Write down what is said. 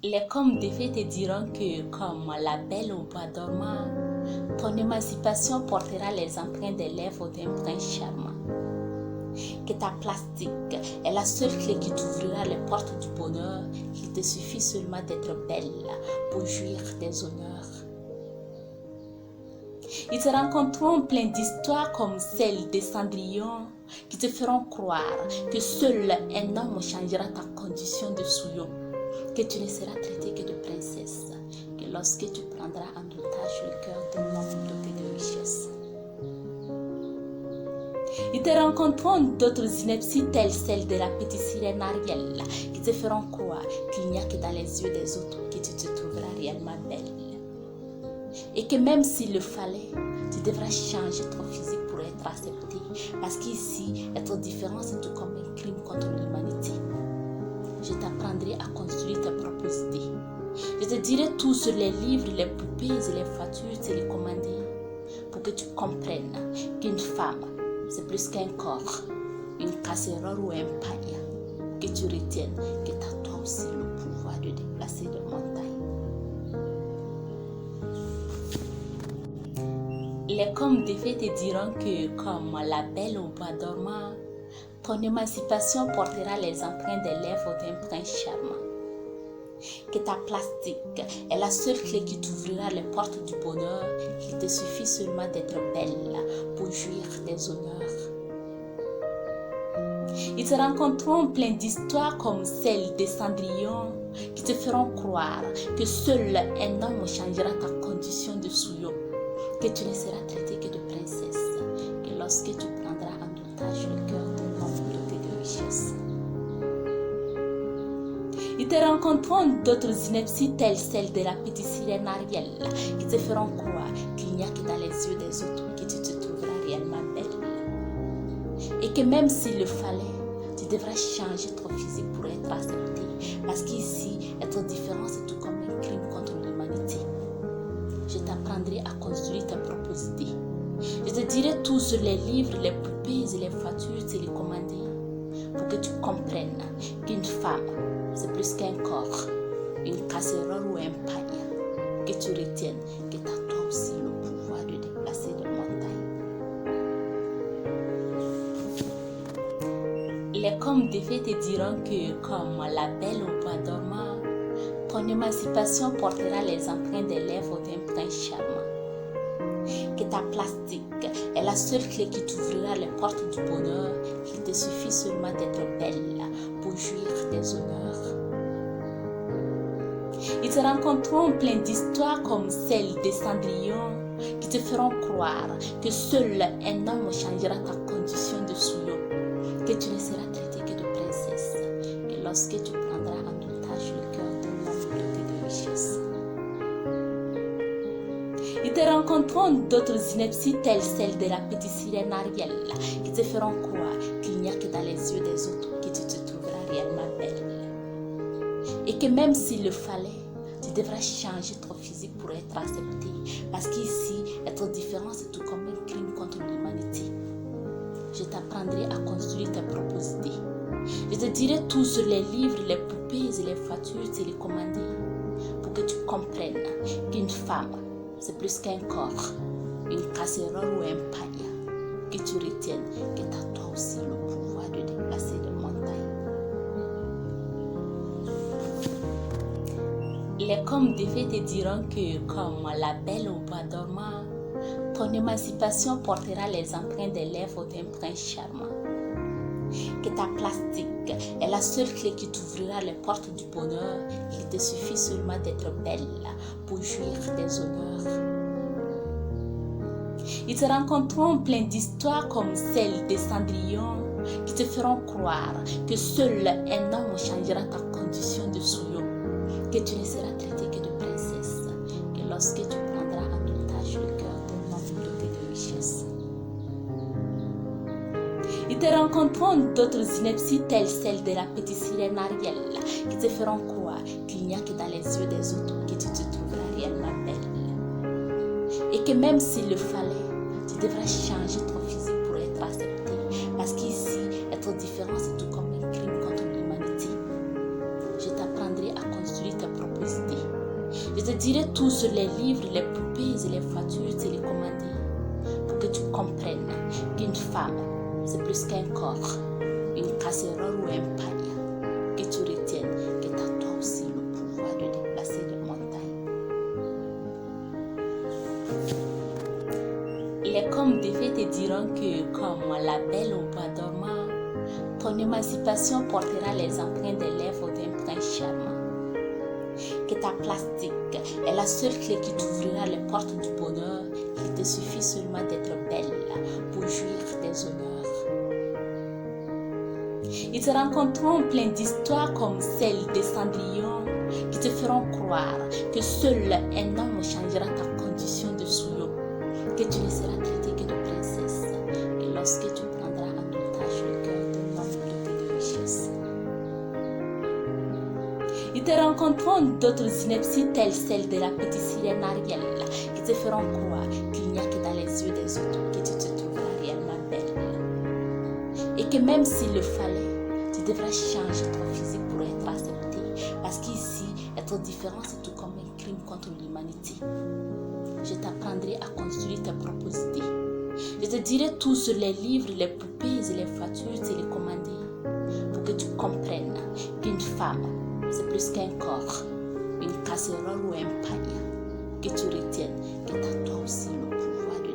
Les contes des fées te diront que, comme la belle au bois dormant, ton émancipation portera les empreintes des lèvres d'un prince charmant. Que ta plastique est la seule clé qui t'ouvrira les portes du bonheur, qu'il te suffit seulement d'être belle pour jouir des honneurs. Ils te rencontreront plein d'histoires comme celle des Cendrillon qui te feront croire que seul un homme changera ta condition de souillon, que tu ne seras traitée que de princesse, que lorsque tu prendras en otage le cœur d'un homme doté de richesse. Ils te rencontreront d'autres inepties telles celles de la petite sirène Ariel qui te feront croire qu'il n'y a que dans les yeux des autres que tu te trouveras réellement belle. Et que même s'il le fallait, tu devras changer ton physique pour être accepté. Parce qu'ici, être différent, c'est tout comme un crime contre l'humanité. Je t'apprendrai à construire tes propres idées. Je te dirai tout sur les livres, les poupées et les voitures télécommandées. Pour que tu comprennes qu'une femme, c'est plus qu'un corps, une casserole ou un paille. Que tu retiennes que tu as toi aussi le pouvoir de déplacer des montagnes. Les contes des fées te diront que, comme la belle au bois dormant, ton émancipation portera les empreintes des lèvres d'un prince charmant. Que ta plastique est la seule clé qui t'ouvrira les portes du bonheur, qu'il te suffit seulement d'être belle pour jouir des honneurs. Ils te rencontreront plein d'histoires comme celle des Cendrillon qui te feront croire que seul un homme changera ta condition de souillon, que tu ne seras traitée que de princesse, que lorsque tu prendras en otage le cœur d'un homme doté de richesse. Ils te rencontreront d'autres inepties telles celles de la petite sirène Ariel qui te feront croire qu'il n'y a que dans les yeux des autres que tu te trouveras réellement belle. Et que même s'il le fallait, tu devras changer ton physique pour être accepté. Parce qu'ici, être différent, c'est tout comme un crime contre l'humanité. Je t'apprendrai à construire tes propres idées. Je te dirai tout sur les livres, les poupées et les voitures télécommandées. Pour que tu comprennes qu'une femme, c'est plus qu'un corps, une casserole ou un paille. Que tu retiennes que tu as toi aussi le pouvoir de déplacer des montagnes. Les contes des fées te diront que, comme la belle au bois dormant, ton émancipation portera les empreintes des lèvres d'un prince charmant. Que ta plastique est la seule clé qui t'ouvrira les portes du bonheur, qu'il te suffit seulement d'être belle pour jouir des honneurs. Ils te rencontreront plein d'histoires comme celle des Cendrillon qui te feront croire que seul un homme changera ta condition de souillon, que tu ne seras traitée que de princesse, que lorsque tu prendras en otage le cœur d'un homme doté de richesse. Ils te rencontreront d'autres inepties telles celles de la petite sirène Ariel qui te feront croire qu'il n'y a que dans les yeux des autres que tu te trouveras réellement belle. Et que même s'il le fallait, tu devras changer ton physique pour être accepté. Parce qu'ici, être différent, c'est tout comme un crime contre l'humanité. Je t'apprendrai à construire tes propres idées. Je te dirai tout sur les livres, les poupées et les voitures télécommandées. Pour que tu comprennes qu'une femme, c'est plus qu'un corps, une casserole ou un paille. Que tu retiennes que tu as toi aussi le pouvoir de déplacer des montagnes. Les contes des fées te diront que, comme la belle au bois dormant, ton émancipation portera les empreintes des lèvres d'un prince charmant. Que ta plastique est la seule clé qui t'ouvrira les portes du bonheur, qu'il te suffit seulement d'être belle pour jouir des honneurs. Ils te rencontreront plein d'histoires comme celle des Cendrillon qui te feront croire que seul un homme changera ta condition de souillon, que tu ne seras traitée que de princesse, que lorsque tu prendras en otage le cœur d'un homme doté de richesse. Ils te rencontreront d'autres inepties telles celles de la petite sirène Ariel qui te feront croire qu'il n'y a que dans les yeux des autres que tu te trouveras réellement belle. Et que même s'il le fallait, tu devras changer ton physique pour être accepté. Parce qu'ici, être différent, c'est tout comme un crime contre l'humanité. Je t'apprendrai à construire tes propres dirai tout sur les livres, les poupées et les voitures télécommandées pour que tu comprennes qu'une femme, c'est plus qu'un corps, une casserole ou un panier. Que tu retiennes que tu as toi aussi le pouvoir de déplacer des montagnes. Les contes de fées te diront que, comme la belle au bois dormant, ton émancipation portera les empreintes des lèvres d'un prince charmant. Que ta plastique est la seule clé qui t'ouvrira les portes du bonheur. Il te suffit seulement d'être belle pour jouir des honneurs. Ils te rencontreront plein d'histoires comme celle des Cendrillon qui te feront croire que seul un homme changera ta condition de souillon, que tu ne seras traitée que de princesse et lorsque tu prendras en otage le cœur d'un homme doté de richesse. Ils te rencontreront d'autres inepties telles celles de la petite sirène Ariel qui te feront croire qu'il n'y a que dans les yeux des autres que tu te trouveras réellement belle. Et que même s'il le fallait, tu devras changer ton physique pour être accepté. Parce qu'ici, être différent, c'est tout comme un crime contre l'humanité. Je t'apprendrai à construire tes propres idées. Je te dirai tout sur les livres, les poupées et les voitures télécommandées pour que tu comprennes qu'une femme, c'est plus qu'un corps, une casserole ou un panier. Que tu retiennes que tu as toi aussi le pouvoir de